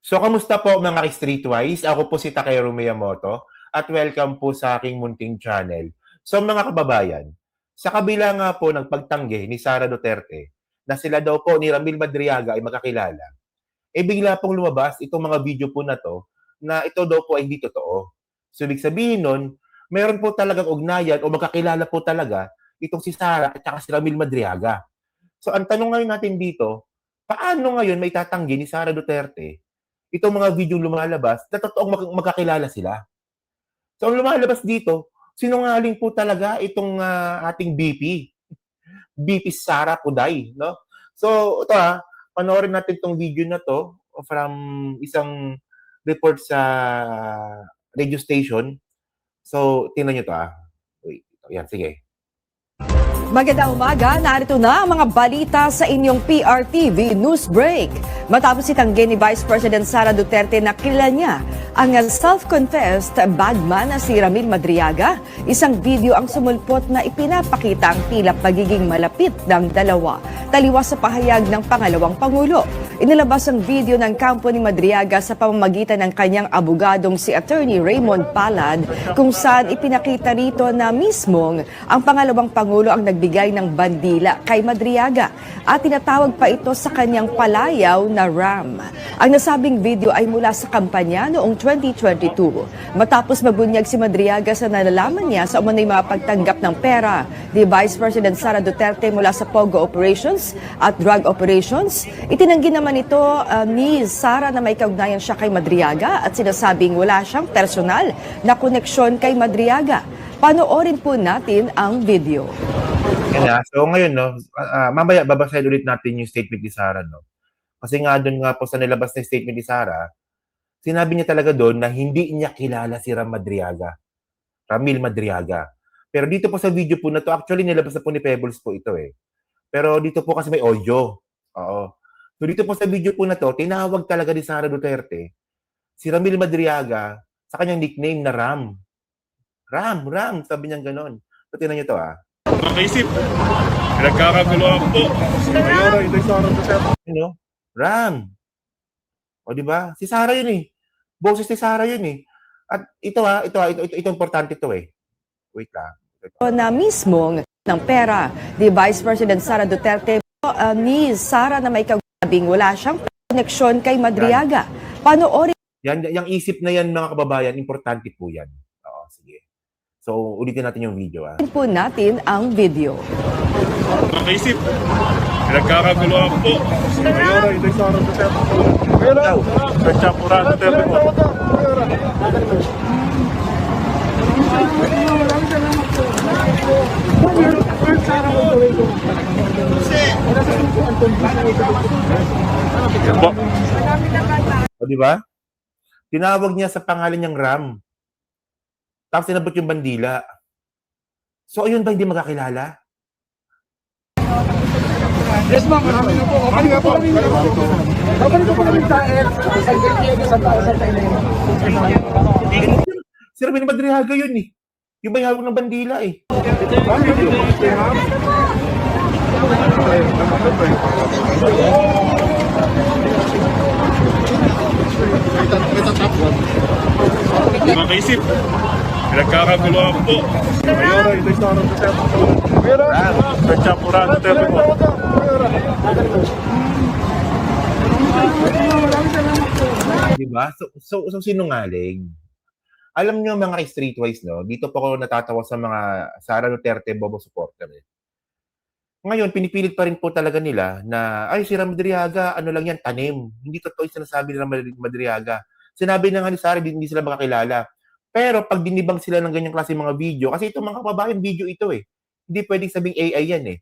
So, kamusta po mga ka-Streetwise? Ako po si Takeru Miyamoto at welcome po sa aking munting channel. So, mga kababayan, sa kabila nga po ng pagtanggi ni Sara Duterte na sila daw po ni Ramil Madriaga ay magkakilala, bigla pong lumabas itong mga video po na to na ito daw po ay hindi totoo. So, ibig sabihin nun, meron po talagang ugnayan o magkakilala po talaga itong si Sara at saka si Ramil Madriaga. So, ang tanong ngayon natin dito, paano ngayon may tatanggi ni Sara Duterte itong mga video lumalabas na totoong magkakilala sila? So, ang lumalabas dito, sinungaling po talaga itong ating BP Sara Puday, no? So, ito panoorin natin itong video na to from isang report sa radio station. So, tingnan nyo to Wait, yan, sige. Magandang umaga, narito na ang mga balita sa inyong PRTV News Break. Matapos itanggi ni Vice President Sara Duterte na kilala niya ang self-confessed bagman na si Ramil Madriaga, isang video ang sumulpot na ipinapakita ang tila pagiging malapit ng dalawa, taliwas sa pahayag ng pangalawang Pangulo. Inilabas ang video ng kampo ni Madriaga sa pamamagitan ng kanyang abogadong si Attorney Raymond Palad, kung saan ipinakita rito na mismong ang pangalawang Pangulo ang nagbigay ng bandila kay Madriaga at tinatawag pa ito sa kanyang palayaw na RAM. Ang nasabing video ay mula sa kampanya noong 2022. Matapos mabunyag si Madriaga sa nalalaman niya sa umano'y mga pagtanggap ng pera ni Vice President Sara Duterte mula sa POGO operations at drug operations, itinanggi naman ito ni Sara na may kaugnayan siya kay Madriaga at sinasabing wala siyang personal na koneksyon kay Madriaga. Panoorin po natin ang video. So ngayon, no, mamaya babasahin ulit natin yung statement ni Sara, no? Kasi nga doon nga po sa nilabas na statement ni Sara, sinabi niya talaga doon na hindi niya kilala si Ramil Madriaga. Pero dito po sa video po na to, actually nilabas na po ni Pebbles po ito Pero dito po kasi may audio. Oo. So dito po sa video po na to, tinawag talaga ni Sara Duterte si Ramil Madriaga sa kanyang nickname na Ram. Ram, sabi niya gano'n. So tingnan niyo to Makaisip, pinagkakaguluhan po. Mayora, ito yung Sara Duterte. Ram. O di ba? Si Sara yun Boses ni Sara yun At ito importante to Wait lang. Na mismong ng pera ni Vice President Sara Duterte ni Sara na may kaugnayan wala siyang koneksyon kay Madriaga. Panoorin yung isip na yan mga kababayan, importante po yan. Oo, sige. So, ulitin natin yung video po natin ang video. Makaisip, pinagkakaguluhan po. Mayora, ito yung Sara Duterte. Mayora, Pagtsapura Duterte po. O, di ba? Tinawag niya sa pangalan niyang Ram. Tapos sinabot yung bandila. So, ayun ba hindi magkakilala? Yes, ma'am. Marami na po. Okay nga po. Babalik ko po kami sa Si Ramil Madriaga yun Yung may hawak ng bandila Makaisip, pinagkakaguluhan po. Mayora, ito yung Sara Duterte. Mayora, Pagtsapura Duterte po. Diba? So sinungaling. Alam niyo mga streetwise, no? Dito po ako natatawa sa mga Sara Duterte Bobo supporter Ngayon, pinipilit pa rin po talaga nila na, ay, si Ram Madriaga, ano lang yan, tanim. Hindi totoo yung sinasabi ni Ram Madriaga. Sinabi na nga ni Sara, hindi sila makakilala. Pero pag dinibang sila ng ganyang klase mga video, kasi itong mga kababayan, video ito Hindi pwedeng sabing AI yan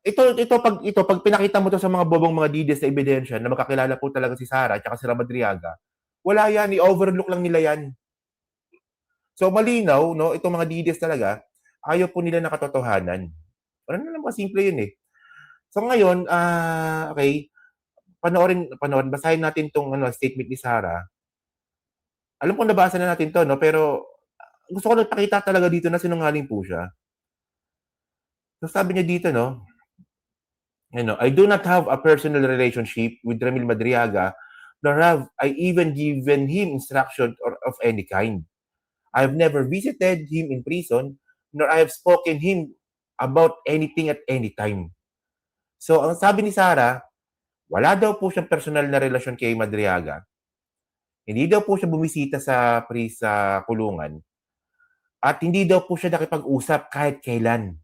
Pag pinakita mo to sa mga bobong mga dides na ebidensya na makakilala po talaga si Sara at si Ram Madriaga, wala yan, i-overlook lang nila yan. So malinaw, no, itong mga dides talaga, ayaw po nila ng katotohanan. Ano na lang simple yun So ngayon, okay, panoorin, basahin natin tong statement ni Sara. Alam ko nabasa na natin to, no, pero gusto ko nagpakita talaga dito na sinungaling po siya. So sabi niya dito, no, I do not have a personal relationship with Ramil Madriaga, nor have I even given him instruction or of any kind. I have never visited him in prison, nor I have spoken him about anything at any time. So, ang sabi ni Sara, wala daw po siyang personal na relasyon kay Madriaga. Hindi daw po siya bumisita sa kulungan. At hindi daw po siya nakipag-usap kahit kailan.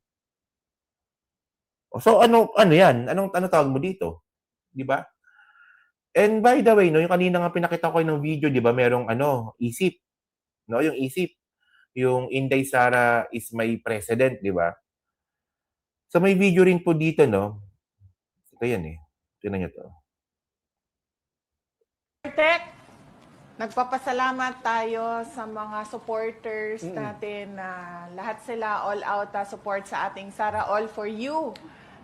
So, ano yan? Ano tawag mo dito? Di ba? And by the way, no, yung kanina nga pinakita ko ng video, di ba, merong isip. No, yung isip. Yung Inday Sara is my president, di ba? So, may video rin po dito, no? Ito yan eh. Tingnan nyo to. Tek, nagpapasalamat tayo sa mga supporters natin na lahat sila all out support sa ating Sara All For You.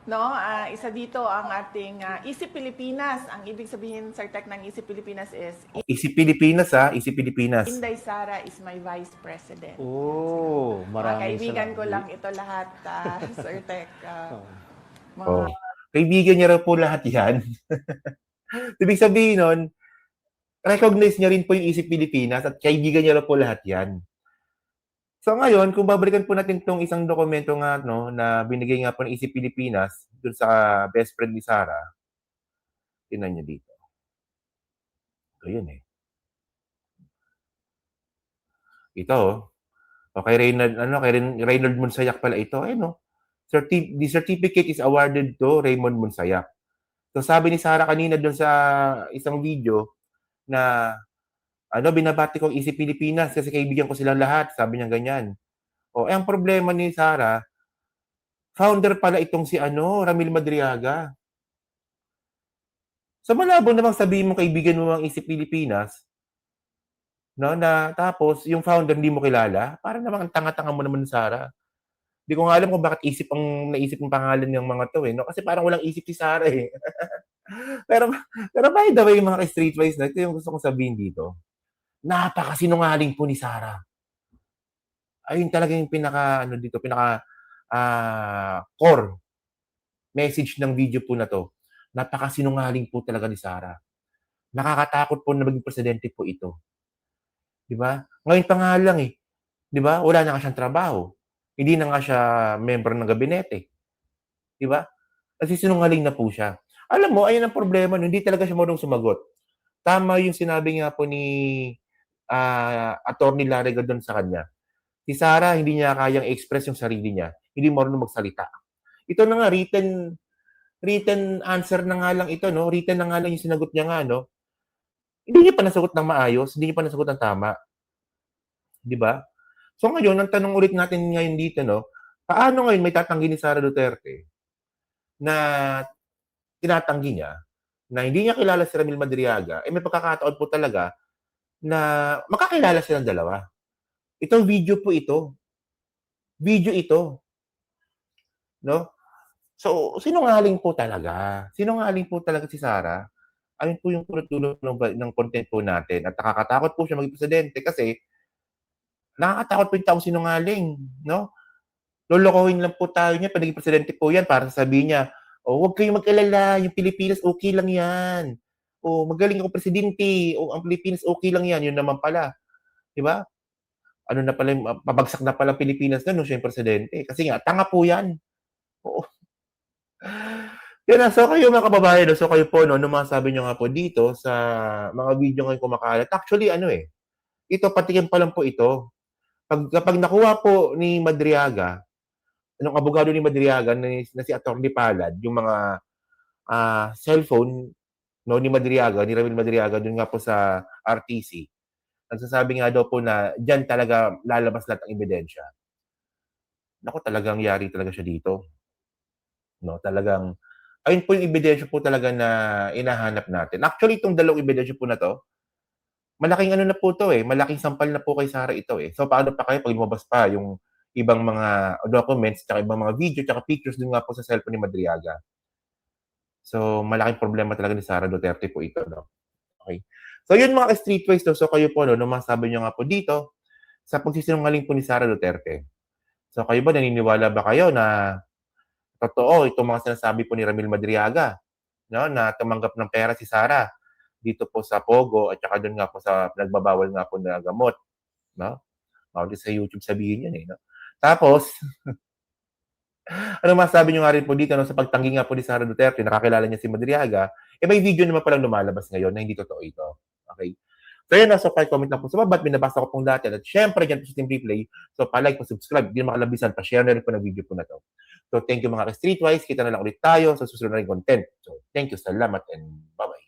No, isa dito ang ating Easy Pilipinas. Ang ibig sabihin, Sir Tek, ng Easy Pilipinas is Easy Pilipinas, ha? Easy Pilipinas. Inday Sara is my Vice President. Oh, Mga maraming kaibigan ko salamat. lang ito lahat, Sir Tek. Mga Oh. Kaibigan niya raw po lahat yan. Ibig sabihin nun, recognize niya rin po yung Easy Pilipinas at kaibigan niya raw po lahat yan. So ngayon, kung babalikan po natin itong isang dokumento nga na binigay nga po ng Easy Pilipinas dun sa best friend ni Sara, tingnan niyo dito. Ito yun eh. Ito kay Reynald Monsayak pala ito. The certificate is awarded to Raymond Monsayak. So sabi ni Sara kanina dun sa isang video na binabati ko ang Easy Pilipinas kasi kaibigan ko silang lahat. Sabi niya ganyan. Ang problema ni Sara, founder pala itong si Ramil Madriaga. So malabo namang sabihin mo kaibigan mo ang Easy Pilipinas, no, na tapos yung founder hindi mo kilala. Para namang ang tanga-tanga mo naman, Sara. Hindi ko nga alam kung bakit naisip ng pangalan ng mga to no? Kasi parang walang isip si Sara eh. pero by the way, mga ka-streetwise na, ito yung gusto kong sabihin dito. Napakasinungaling po ni Sara. Ayun talaga yung pinaka core message ng video po na to. Napakasinungaling po talaga ni Sara. Nakakatakot po na maging presidente po ito. 'Di ba? Ngayon pa nga lang 'di ba? Wala na nga siyang trabaho. Hindi na nga siya member ng gabinete. 'Di ba? Kasi sinungaling na po siya. Alam mo, ayun ang problema, hindi talaga siya marunong sumagot. Tama yung sinabi nga po ni Attorney Larry doon sa kanya. Si Sara, hindi niya kayang express yung sarili niya. Hindi marunong magsalita. Ito na nga, written answer na nga lang ito, no? Written na nga lang yung sinagot niya nga, no? Hindi niya pa nasagot ng maayos, hindi niya pa nasagot ng tama. Di ba? So ngayon, ang tanong ulit natin ngayon dito, no? Paano ngayon may tatanggi ni Sara Duterte na tinatanggi niya na hindi niya kilala si Ramil Madriaga, may pagkakataon po talaga na makakilala silang dalawa. Itong video po ito. Video ito. No? So, sinungaling po talaga. Sinungaling po talaga si Sara. Ayun po yung tulong ng content po natin. At nakakatakot po siya maging presidente kasi nakakatakot po yung taong sinungaling. No? Lolokohin lang po tayo niya pag naging presidente po yan para sabihin niya, huwag kayong mag-alala, yung Pilipinas okay lang yan. Magaling ako presidente, ang Pilipinas okay lang yan. Yun naman pala. Di ba? Pabagsak na pala Pilipinas nung siya yung presidente. Kasi nga, tanga po yan. Oo. Yan na, so kayo mga kababayan, so kayo po, no, masabi nyo nga po dito sa mga video ngayon kumakalat. Actually, ito, patikin pa lang po ito. Kapag nakuha po ni Madriaga, anong abogado ni Madriaga na si Atty. Palad, yung mga cellphone no, ni Ramil Madriaga, dun nga po sa RTC, nagsasabi nga daw po na dyan talaga lalabas lahat ang ebidensya. Naku, talagang yari talaga siya dito. No, talagang, ayun po yung ebidensya po talaga na inahanap natin. Actually, itong dalawang ebidensya po na to, malaking na po to malaking sampal na po kay Sara ito So, paano pa kayo pag lumabas pa yung ibang mga documents, tsaka ibang mga video, tsaka pictures dun nga po sa cellphone ni Madriaga. So, malaking problema talaga ni Sara Duterte po ito, no? Okay. So, yun mga streetways, no? So, kayo po, no, masabi nyo nga po dito sa pagsisinungaling po ni Sara Duterte. So, kayo ba, naniniwala ba kayo na totoo itong mga sinasabi po ni Ramil Madriaga, no, na tumanggap ng pera si Sara dito po sa Pogo at saka doon nga po sa nagbabawal nga po na gamot, no? Bawal din sa YouTube sabihin yan eh, no? Tapos, ano masabi nyo nga rin po dito, no, sa pagtanggi nga po ni Sara Duterte, nakakilala niya si Madriaga, may video naman palang lumalabas ngayon na hindi totoo ito. Okay? So yun, so comment lang po sa baba at binabasa ko pong dati. At syempre, dyan po sa Team Replay. So pa-like, pa-subscribe, hindi na makalabisan, pa-share na rin po ng video po na to. So thank you mga ka-Streetwise. Kita na lang ulit tayo sa susunod na rin content. So thank you, salamat, and bye-bye.